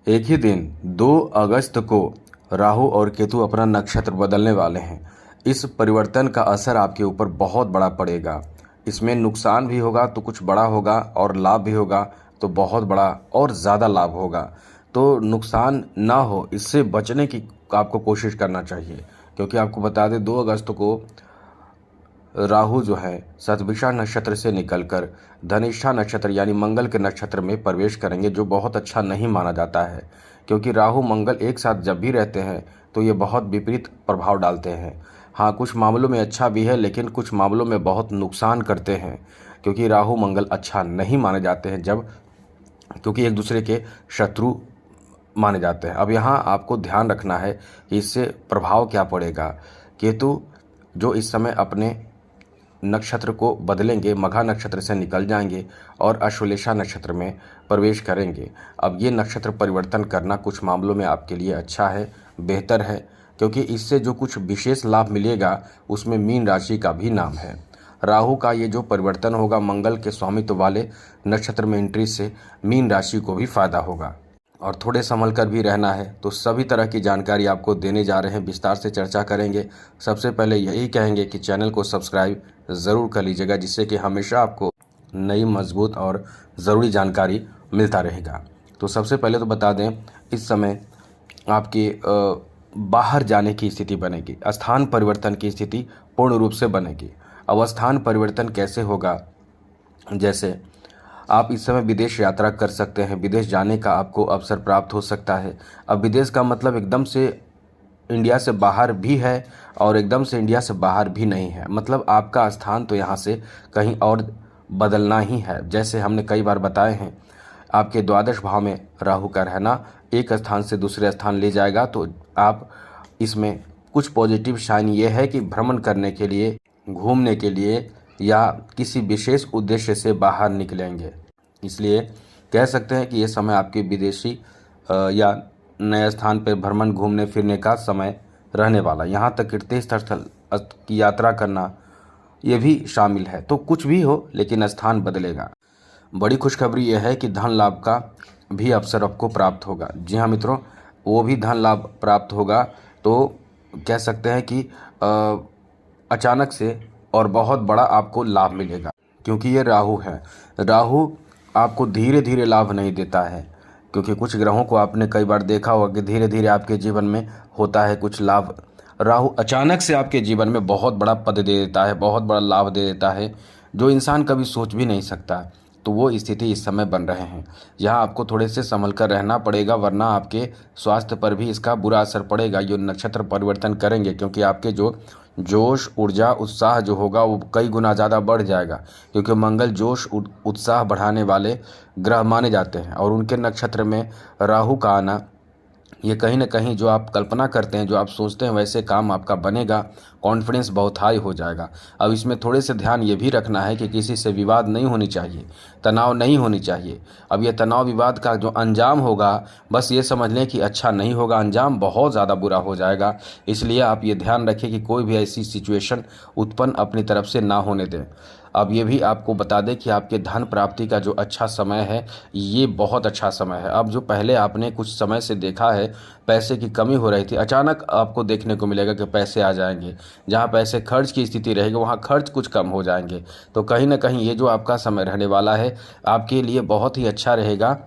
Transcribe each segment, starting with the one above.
एक ही दिन 2 अगस्त को राहु और केतु अपना नक्षत्र बदलने वाले हैं। इस परिवर्तन का असर आपके ऊपर बहुत बड़ा पड़ेगा। इसमें नुकसान भी होगा तो कुछ बड़ा होगा, और लाभ भी होगा तो बहुत बड़ा और ज़्यादा लाभ होगा। तो नुकसान ना हो, इससे बचने की आपको कोशिश करना चाहिए, क्योंकि आपको बता दें 2 अगस्त को राहु जो है शतभिषा नक्षत्र से निकलकर धनिष्ठा नक्षत्र यानी मंगल के नक्षत्र में प्रवेश करेंगे, जो बहुत अच्छा नहीं माना जाता है, क्योंकि राहु मंगल एक साथ जब भी रहते हैं तो ये बहुत विपरीत प्रभाव डालते हैं। हाँ, कुछ मामलों में अच्छा भी है, लेकिन कुछ मामलों में बहुत नुकसान करते हैं, क्योंकि राहु मंगल अच्छा नहीं माने जाते हैं क्योंकि एक दूसरे के शत्रु माने जाते हैं। अब यहाँ आपको ध्यान रखना है कि इससे प्रभाव क्या पड़ेगा। केतु जो इस समय अपने नक्षत्र को बदलेंगे, मघा नक्षत्र से निकल जाएंगे और अश्वलेषा नक्षत्र में प्रवेश करेंगे। अब ये नक्षत्र परिवर्तन करना कुछ मामलों में आपके लिए अच्छा है, बेहतर है, क्योंकि इससे जो कुछ विशेष लाभ मिलेगा उसमें मीन राशि का भी नाम है। राहु का ये जो परिवर्तन होगा मंगल के स्वामित्व वाले नक्षत्र में एंट्री से मीन राशि को भी फायदा होगा, और थोड़े संभल कर भी रहना है। तो सभी तरह की जानकारी आपको देने जा रहे हैं, विस्तार से चर्चा करेंगे। सबसे पहले यही कहेंगे कि चैनल को सब्सक्राइब ज़रूर कर लीजिएगा, जिससे कि हमेशा आपको नई मजबूत और ज़रूरी जानकारी मिलता रहेगा। तो सबसे पहले तो बता दें, इस समय आपके बाहर जाने की स्थिति बनेगी, स्थान परिवर्तन की स्थिति पूर्ण रूप से बनेगी। अब स्थान परिवर्तन कैसे होगा, जैसे आप इस समय विदेश यात्रा कर सकते हैं, विदेश जाने का आपको अवसर प्राप्त हो सकता है। अब विदेश का मतलब एकदम से इंडिया से बाहर भी है और एकदम से इंडिया से बाहर भी नहीं है, मतलब आपका स्थान तो यहाँ से कहीं और बदलना ही है। जैसे हमने कई बार बताए हैं, आपके द्वादश भाव में राहु का रहना एक स्थान से दूसरे स्थान ले जाएगा, तो आप इसमें कुछ पॉजिटिव साइन ये है कि भ्रमण करने के लिए, घूमने के लिए या किसी विशेष उद्देश्य से बाहर निकलेंगे। इसलिए कह सकते हैं कि ये समय आपके विदेशी या नए स्थान पर भ्रमण, घूमने फिरने का समय रहने वाला। यहाँ तक कि तीर्थ स्थल की यात्रा करना ये भी शामिल है। तो कुछ भी हो, लेकिन स्थान बदलेगा। बड़ी खुशखबरी यह है कि धन लाभ का भी अवसर आपको प्राप्त होगा। जी हाँ मित्रों, वो भी धन लाभ प्राप्त होगा। तो कह सकते हैं कि अचानक से और बहुत बड़ा आपको लाभ मिलेगा, क्योंकि ये राहु है। राहु आपको धीरे धीरे लाभ नहीं देता है, क्योंकि कुछ ग्रहों को आपने कई बार देखा होगा कि धीरे धीरे आपके जीवन में होता है कुछ लाभ। राहु अचानक से आपके जीवन में बहुत बड़ा पद दे देता है, बहुत बड़ा लाभ दे देता है, जो इंसान कभी सोच भी नहीं सकता। तो वो स्थिति इस समय बन रहे हैं। यहाँ आपको थोड़े से संभल कर रहना पड़ेगा, वरना आपके स्वास्थ्य पर भी इसका बुरा असर पड़ेगा। ये नक्षत्र परिवर्तन करेंगे, क्योंकि आपके जो जोश, ऊर्जा, उत्साह जो होगा वो कई गुना ज़्यादा बढ़ जाएगा, क्योंकि मंगल जोश उत्साह बढ़ाने वाले ग्रह माने जाते हैं, और उनके नक्षत्र में राहु का आना ये कहीं ना कहीं जो आप कल्पना करते हैं, जो आप सोचते हैं, वैसे काम आपका बनेगा। कॉन्फिडेंस बहुत हाई हो जाएगा। अब इसमें थोड़े से ध्यान ये भी रखना है कि किसी से विवाद नहीं होनी चाहिए, तनाव नहीं होनी चाहिए। अब ये तनाव विवाद का जो अंजाम होगा, बस ये समझ लें कि अच्छा नहीं होगा, अंजाम बहुत ज़्यादा बुरा हो जाएगा। इसलिए आप ये ध्यान रखें कि कोई भी ऐसी सिचुएशन उत्पन्न अपनी तरफ से ना होने दें। अब ये भी आपको बता दें कि आपके धन प्राप्ति का जो अच्छा समय है, ये बहुत अच्छा समय है। अब जो पहले आपने कुछ समय से देखा है पैसे की कमी हो रही थी, अचानक आपको देखने को मिलेगा कि पैसे आ जाएंगे। जहाँ पैसे खर्च की स्थिति रहेगी, वहाँ खर्च कुछ कम हो जाएंगे। तो कहीं ना कहीं ये जो आपका समय रहने वाला है आपके लिए बहुत ही अच्छा रहेगा।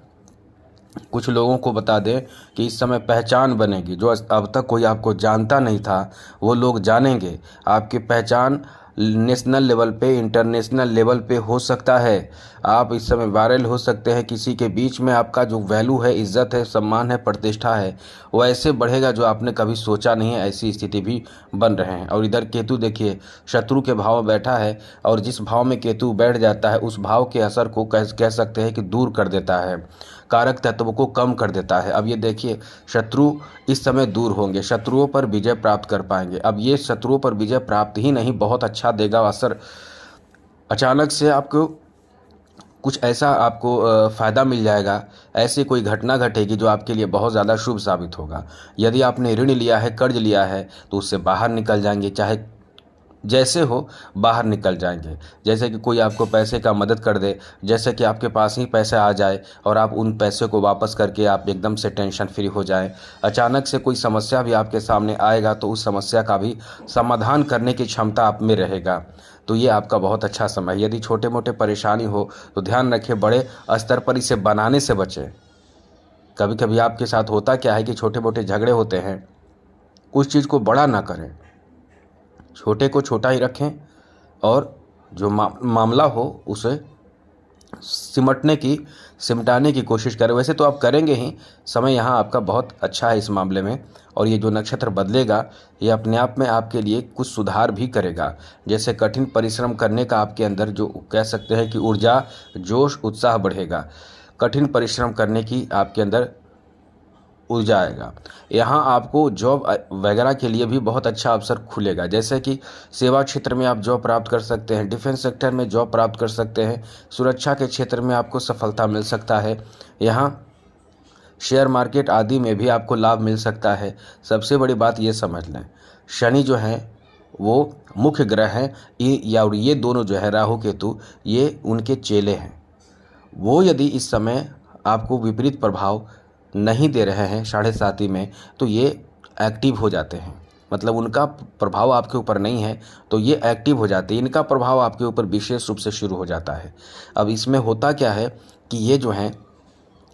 कुछ लोगों को बता दें कि इस समय पहचान बनेगी। जो अब तक कोई आपको जानता नहीं था, वो लोग जानेंगे। आपकी पहचान नेशनल लेवल पे, इंटरनेशनल लेवल पे हो सकता है। आप इस समय वायरल हो सकते हैं, किसी के बीच में आपका जो वैल्यू है, इज्जत है, सम्मान है, प्रतिष्ठा है, वो ऐसे बढ़ेगा जो आपने कभी सोचा नहीं है। ऐसी स्थिति भी बन रहे हैं। और इधर केतु देखिए शत्रु के भाव में बैठा है, और जिस भाव में केतु बैठ जाता है उस भाव के असर को कह सकते हैं कि दूर कर देता है, कारक तत्वों को कम कर देता है। अब ये देखिए शत्रु इस समय दूर होंगे, शत्रुओं पर विजय प्राप्त कर पाएंगे। अब ये शत्रुओं पर विजय प्राप्त ही नहीं, बहुत अच्छा देगा असर। अचानक से आपको कुछ ऐसा आपको फ़ायदा मिल जाएगा, ऐसी कोई घटना घटेगी जो आपके लिए बहुत ज़्यादा शुभ साबित होगा। यदि आपने ऋण लिया है, कर्ज लिया है, तो उससे बाहर निकल जाएंगे। चाहे जैसे हो बाहर निकल जाएंगे। जैसे कि कोई आपको पैसे का मदद कर दे, जैसे कि आपके पास ही पैसा आ जाए और आप उन पैसे को वापस करके आप एकदम से टेंशन फ्री हो जाएं। अचानक से कोई समस्या भी आपके सामने आएगा तो उस समस्या का भी समाधान करने की क्षमता आप में रहेगा। तो ये आपका बहुत अच्छा समय। यदि छोटे मोटे परेशानी हो तो ध्यान रखें, बड़े स्तर पर इसे बनाने से बचें। कभी कभी आपके साथ होता क्या है कि छोटे मोटे झगड़े होते हैं, उस चीज़ को बड़ा ना करें, छोटे को छोटा ही रखें और जो मामला हो उसे सिमटाने की कोशिश करें। वैसे तो आप करेंगे ही, समय यहाँ आपका बहुत अच्छा है इस मामले में। और ये जो नक्षत्र बदलेगा ये अपने आप में आपके लिए कुछ सुधार भी करेगा। जैसे कठिन परिश्रम करने का आपके अंदर जो कह सकते हैं कि ऊर्जा, जोश, उत्साह बढ़ेगा। कठिन परिश्रम करने की आपके अंदर ऊर्जा आएगा। यहाँ आपको जॉब वगैरह के लिए भी बहुत अच्छा अवसर खुलेगा। जैसे कि सेवा क्षेत्र में आप जॉब प्राप्त कर सकते हैं, डिफेंस सेक्टर में जॉब प्राप्त कर सकते हैं, सुरक्षा के क्षेत्र में आपको सफलता मिल सकता है। यहाँ शेयर मार्केट आदि में भी आपको लाभ मिल सकता है। सबसे बड़ी बात ये समझ लें, शनि जो है वो मुख्य ग्रह हैं, ये दोनों जो है राहु केतु, ये उनके चेले हैं। वो यदि इस समय आपको विपरीत प्रभाव नहीं दे रहे हैं 7.5 में, तो ये एक्टिव हो जाते हैं। मतलब उनका प्रभाव आपके ऊपर नहीं है तो ये एक्टिव हो जाते हैं, इनका प्रभाव आपके ऊपर विशेष रूप से शुरू हो जाता है। अब इसमें होता क्या है कि ये जो हैं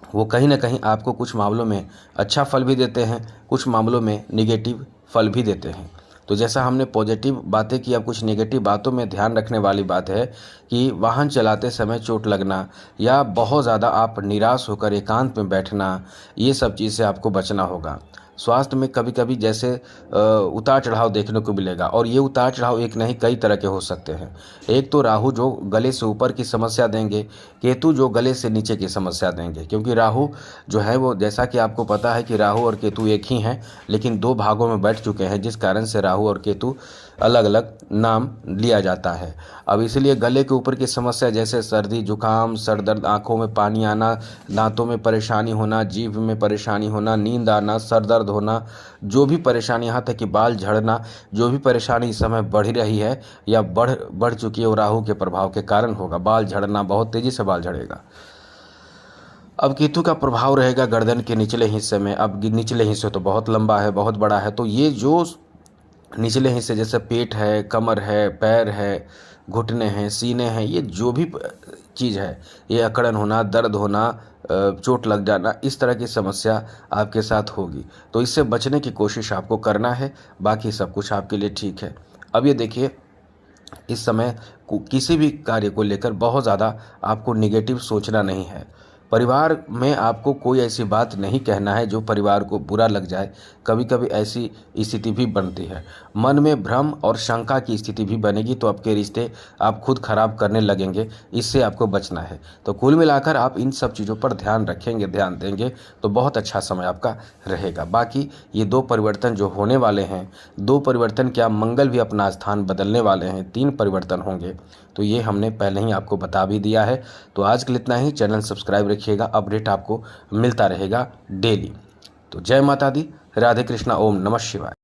वो कहीं ना कहीं आपको कुछ मामलों में अच्छा फल भी देते हैं, कुछ मामलों में निगेटिव फल भी देते हैं। तो जैसा हमने पॉजिटिव बातें की, अब कुछ नेगेटिव बातों में ध्यान रखने वाली बात है कि वाहन चलाते समय चोट लगना या बहुत ज़्यादा आप निराश होकर एकांत में बैठना, ये सब चीज़ से आपको बचना होगा। स्वास्थ्य में कभी कभी जैसे उतार चढ़ाव देखने को मिलेगा, और ये उतार चढ़ाव एक नहीं कई तरह के हो सकते हैं। एक तो राहु जो गले से ऊपर की समस्या देंगे, केतु जो गले से नीचे की समस्या देंगे। क्योंकि राहु जो है वो, जैसा कि आपको पता है कि राहु और केतु एक ही हैं लेकिन दो भागों में बैठ चुके हैं, जिस कारण से राहु और केतु अलग अलग नाम लिया जाता है। अब इसलिए गले के ऊपर की समस्या जैसे सर्दी, जुकाम, सर दर्द, आंखों में पानी आना, दांतों में परेशानी होना, जीभ में परेशानी होना, नींद आना, सर दर्द होना, जो भी परेशानी, यहाँ तक कि बाल झड़ना, जो भी परेशानी इस समय बढ़ रही है या बढ़ चुकी है वो राहु के प्रभाव के कारण होगा। बाल झड़ना, बहुत तेज़ी से बाल झड़ेगा। अब केतु का प्रभाव रहेगा गर्दन के निचले हिस्से में। अब निचले हिस्से तो बहुत लंबा है, बहुत बड़ा है, तो ये जो निचले हिस्से जैसे पेट है, कमर है, पैर है, घुटने हैं, सीने हैं, ये जो भी चीज़ है, ये अकड़न होना, दर्द होना, चोट लग जाना, इस तरह की समस्या आपके साथ होगी। तो इससे बचने की कोशिश आपको करना है, बाकी सब कुछ आपके लिए ठीक है। अब ये देखिए, इस समय किसी भी कार्य को लेकर बहुत ज़्यादा आपको निगेटिव सोचना नहीं है। परिवार में आपको कोई ऐसी बात नहीं कहना है जो परिवार को बुरा लग जाए। कभी कभी ऐसी स्थिति भी बनती है, मन में भ्रम और शंका की स्थिति भी बनेगी, तो आपके रिश्ते आप खुद खराब करने लगेंगे। इससे आपको बचना है। तो कुल मिलाकर आप इन सब चीज़ों पर ध्यान रखेंगे, ध्यान देंगे तो बहुत अच्छा समय आपका रहेगा। बाकी ये 2 परिवर्तन जो होने वाले हैं, 2 परिवर्तन क्या, मंगल भी अपना स्थान बदलने वाले हैं, 3 परिवर्तन होंगे, तो ये हमने पहले ही आपको बता भी दिया है। तो आज के लिए इतना ही। चैनल सब्सक्राइब रखिएगा, अपडेट आपको मिलता रहेगा डेली। तो जय माता दी, राधे कृष्णा, ओम नमः शिवाय।